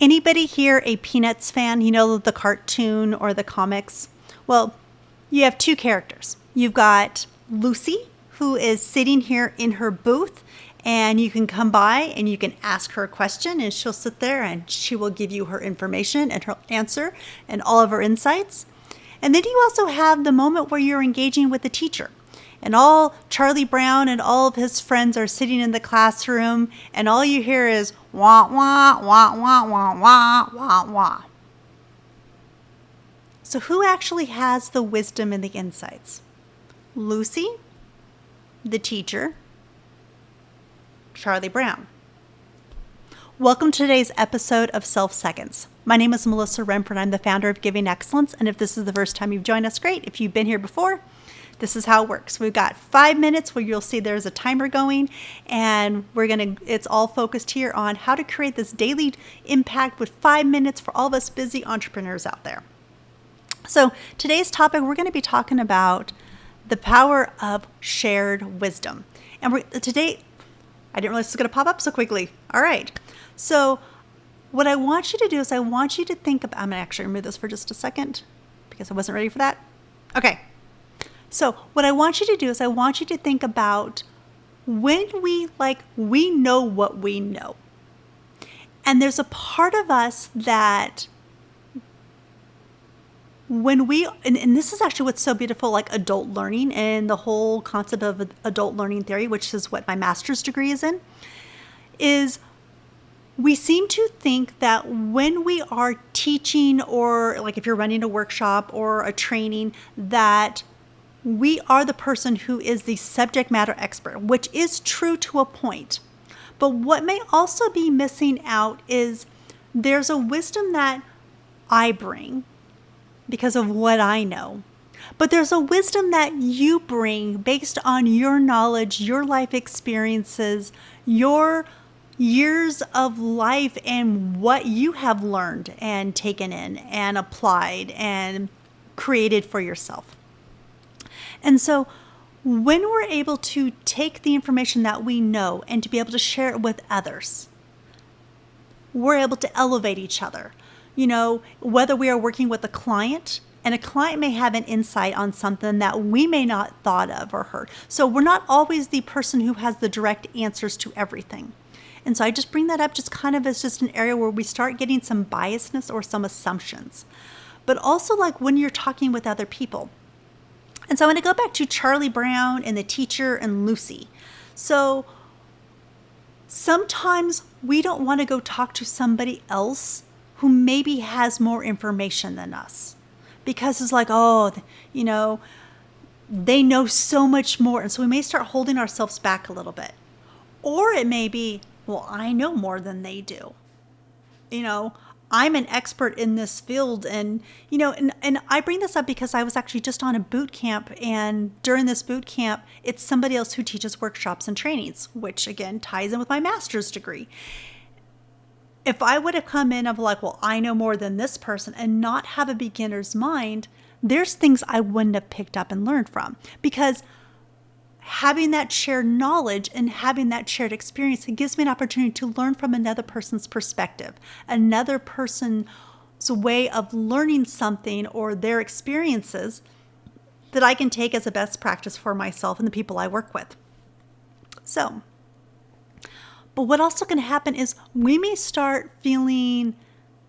Anybody here a Peanuts fan? You know, the cartoon or the comics? Well, you have two characters. You've got Lucy, who is sitting here in her booth, and you can come by and you can ask her a question, and she'll sit there and she will give you her information and her answer and all of her insights. And then you also have the moment where you're engaging with the teacher. And all Charlie Brown and all of his friends are sitting in the classroom, and all you hear is wah, wah, wah, wah, wah, wah, wah, wah. So who actually has the wisdom and the insights? Lucy, the teacher, Charlie Brown. Welcome to today's episode of Self Seconds. My name is Mellissa Rempfer, and I'm the founder of Giving Excellence. And if this is the first time you've joined us, great. If you've been here before, this is how it works. We've got 5 minutes where you'll see there's a timer going, and it's all focused here on how to create this daily impact with 5 minutes for all of us busy entrepreneurs out there. So today's topic, we're going to be talking about the power of shared wisdom. And today, I didn't realize this was going to pop up so quickly. All right. So what I want you to do is I want you to think about, I'm going to actually remove this for just a second because I wasn't ready for that. Okay. So what I want you to do is I want you to think about when we know what we know. And there's a part of us that when and this is actually what's so beautiful, like adult learning and the whole concept of adult learning theory, which is what my master's degree is in, is we seem to think that when we are teaching, or like if you're running a workshop or a training, that we are the person who is the subject matter expert, which is true to a point. But what may also be missing out is there's a wisdom that I bring because of what I know. But there's a wisdom that you bring based on your knowledge, your life experiences, your years of life, and what you have learned and taken in and applied and created for yourself. And so when we're able to take the information that we know and to be able to share it with others, we're able to elevate each other. You know, whether we are working with a client, and a client may have an insight on something that we may not thought of or heard. So we're not always the person who has the direct answers to everything. And so I just bring that up just kind of as just an area where we start getting some biasness or some assumptions. But also like when you're talking with other people. And so I'm going to go back to Charlie Brown and the teacher and Lucy. So sometimes we don't want to go talk to somebody else who maybe has more information than us, because it's like, oh, you know, they know so much more. And so we may start holding ourselves back a little bit. Or it may be, well, I know more than they do. You know, I'm an expert in this field. And, you know, and I bring this up because I was actually just on a boot camp. And during this boot camp, it's somebody else who teaches workshops and trainings, which again ties in with my master's degree. If I would have come in of like, well, I know more than this person and not have a beginner's mind, there's things I wouldn't have picked up and learned from, because having that shared knowledge and having that shared experience, it gives me an opportunity to learn from another person's perspective, another person's way of learning something or their experiences that I can take as a best practice for myself and the people I work with. So, but what also can happen is we may start feeling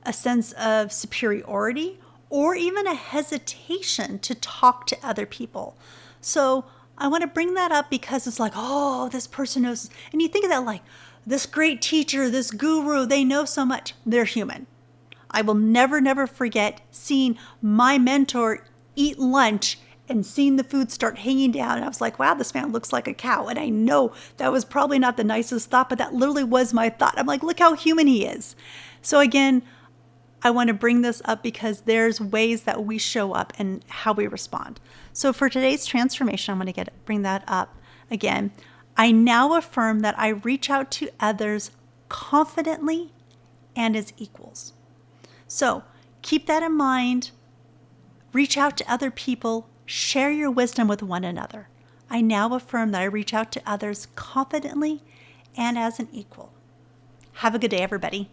a sense of superiority or even a hesitation to talk to other people. So I want to bring that up because it's like, oh, this person knows. And you think of that like, this great teacher, this guru, they know so much. They're human. I will never forget seeing my mentor eat lunch and seeing the food start hanging down. And I was like, wow, this man looks like a cow. And I know that was probably not the nicest thought, but that literally was my thought. I'm like, look how human he is. So again, I want to bring this up because there's ways that we show up and how we respond. So for today's transformation, I'm going to bring that up again. I now affirm that I reach out to others confidently and as equals. So keep that in mind. Reach out to other people. Share your wisdom with one another. I now affirm that I reach out to others confidently and as an equal. Have a good day, everybody.